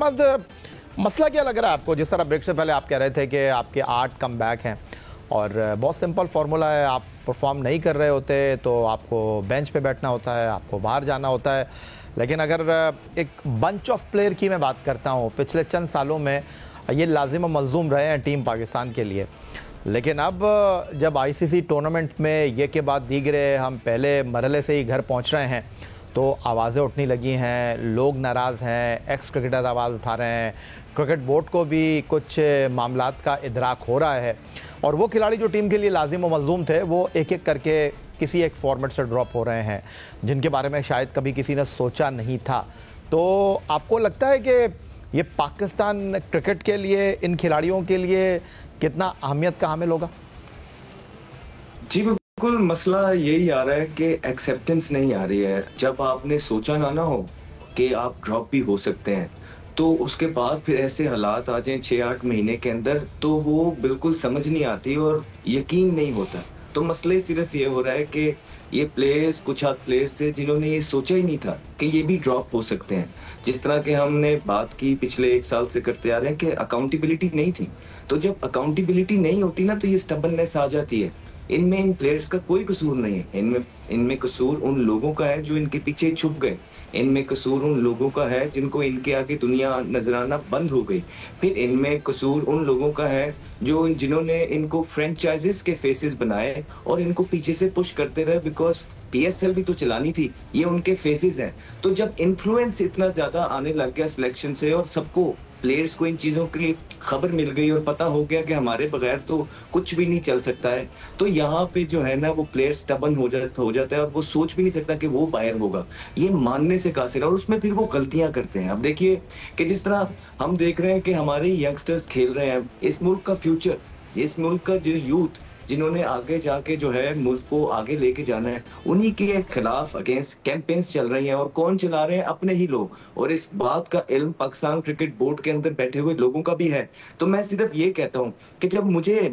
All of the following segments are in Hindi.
अहमद, मसला क्या लग रहा है आपको? जिस तरह ब्रेक से पहले आप कह रहे थे कि आपके 8 कमबैक हैं और बहुत सिंपल फार्मूला है, आप परफॉर्म नहीं कर रहे होते तो आपको बेंच पे बैठना होता है, आपको बाहर जाना होता है। लेकिन अगर एक बंच ऑफ प्लेयर की मैं बात करता हूँ, पिछले चंद सालों में ये लाजिम मलजूम रहे हैं टीम पाकिस्तान के लिए। लेकिन अब जब आईसीसी टूर्नामेंट में ये के बाद दीगरे हम पहले मरहले से ही घर पहुँच रहे हैं तो आवाज़ें उठने लगी हैं, लोग नाराज़ हैं, एक्स क्रिकेटर आवाज़ उठा रहे हैं, क्रिकेट बोर्ड को भी कुछ मामलात का इदराक हो रहा है और वो खिलाड़ी जो टीम के लिए लाजिम व मलजूम थे वो एक एक करके किसी एक फॉर्मेट से ड्रॉप हो रहे हैं जिनके बारे में शायद कभी किसी ने सोचा नहीं था। तो आपको लगता है कि ये पाकिस्तान क्रिकेट के लिए, इन खिलाड़ियों के लिए कितना अहमियत का हामिल होगा? जी बिल्कुल, मसला यही आ रहा है कि एक्सेप्टेंस नहीं आ रही है। जब आपने सोचा ना हो कि आप ड्रॉप भी हो सकते हैं, तो उसके बाद फिर ऐसे हालात आ जाएं 6-8 महीने के अंदर, तो वो बिल्कुल समझ नहीं आती और यकीन नहीं होता। तो मसले सिर्फ ये हो रहा है कि ये प्लेयर्स, कुछ हाथ प्लेयर्स थे जिन्होंने ये सोचा ही नहीं था कि ये भी ड्रॉप हो सकते हैं। जिस तरह के हमने बात की पिछले 1 साल से करते आ रहे हैं कि अकाउंटेबिलिटी नहीं थी, तो जब अकाउंटेबिलिटी नहीं होती ना तो ये स्टबर्ननेस आ जाती है। इनमें इन प्लेयर्स का कोई कसूर नहीं है। इनमें कसूर उन लोगों का है जो इनके पीछे छुप गए। इनमें कसूर उन लोगों का है जिनको इनके आगे दुनिया नजर आना बंद हो गई। फिर इनमें कसूर उन लोगों का है जो जिन्होंने इनको फ्रेंचाइजेस के फेसेस बनाए और इनको पीछे से पुश करते रहे, बिकॉज पीएसएल भी तो चलानी थी। ये उनके फेसेस हैं। तो जब इन्फ्लुएंस इतना ज्यादा आने लग गया सिलेक्शन से और सबको, प्लेयर्स को इन चीजों की खबर मिल गई और पता हो गया कि हमारे बगैर तो कुछ भी नहीं चल सकता है, तो यहाँ पे जो है ना वो प्लेयर स्टबन हो जाता है और वो सोच भी नहीं सकता कि वो बाहर होगा। ये मानने से कासिर है और उसमें फिर वो गलतियां करते हैं। अब देखिए कि जिस तरह हम देख रहे हैं कि हमारे यंगस्टर्स खेल रहे हैं, इस मुल्क का फ्यूचर, इस मुल्क का जो यूथ जिन्होंने आगे जाके जो है मुल्क को आगे लेके जाना है, उन्हीं के खिलाफ अगेंस्ट कैंपेन्स चल रही हैं। और कौन चला रहे हैं? अपने ही लोग। और इस बात का इल्म पाकिस्तान क्रिकेट बोर्ड के अंदर बैठे हुए लोगों का भी है। तो मैं सिर्फ ये कहता हूँ कि जब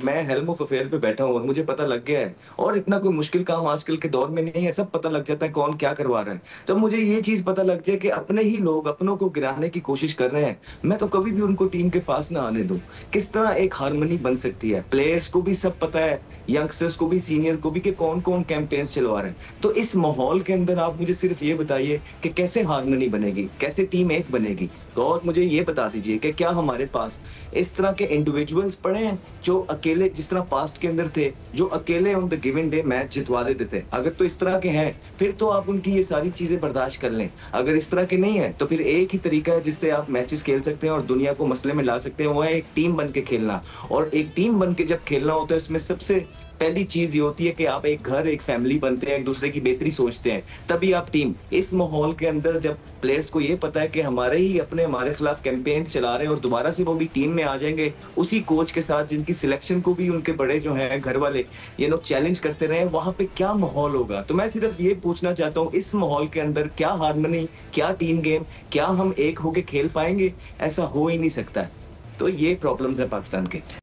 मैं हेल्म ऑफ अफेयर पे बैठा हूँ और मुझे पता लग गया है, और इतना कोई मुश्किल काम आजकल के दौर में नहीं है, सब पता लग जाता है कौन क्या करवा रहा है, तो मुझे ये चीज पता लग जाए कि अपने ही लोग अपनों को गिराने की कोशिश कर रहे हैं, मैं तो कभी भी उनको टीम के पास ना आने दूं। किस तरह एक हार्मनी बन सकती है? प्लेयर्स को भी सब पता है, यंगस्टर्स को भी, सीनियर को भी, कि कौन कौन कैंपेन्स चलवा रहे हैं। तो इस माहौल के अंदर आप मुझे सिर्फ ये बताइए कि कैसे हार्मनी बनेगी, कैसे टीम एक बनेगी। तो और मुझे ये बता दीजिए कि क्या हमारे पास इस तरह के इंडिविजुअल्स पड़े हैं जो अकेले, जिस तरह पास्ट के अंदर थे, जो अकेले on the given day match जितवा देते थे? अगर तो इस तरह के हैं फिर तो आप उनकी ये सारी चीजें बर्दाश्त कर लें। अगर इस तरह के नहीं है तो फिर एक ही तरीका है जिससे आप मैचेस खेल सकते हैं और दुनिया को मसले में ला सकते हैं, वो है एक टीम बन के खेलना। और एक टीम बन के जब खेलना होता है, इसमें सबसे पहली चीज ये होती है कि आप एक घर, एक फैमिली बनते हैं, एक दूसरे की बेहतरी सोचते हैं, तभी आप टीम। इस माहौल के अंदर जब प्लेयर्स को ये पता है कि हमारे खिलाफ कैंपेन चला रहे हैं और दोबारा से वो भी टीम में आ जाएंगे उसी कोच के साथ जिनकी सिलेक्शन को भी उनके बड़े जो हैं घर वाले ये लोग चैलेंज करते रहे, वहां पे क्या माहौल होगा? तो मैं सिर्फ ये पूछना चाहता हूँ, इस माहौल के अंदर क्या हार्मनी, क्या टीम गेम, क्या हम एक होके खेल पाएंगे? ऐसा हो ही नहीं सकता है। तो ये प्रॉब्लम्स है पाकिस्तान के।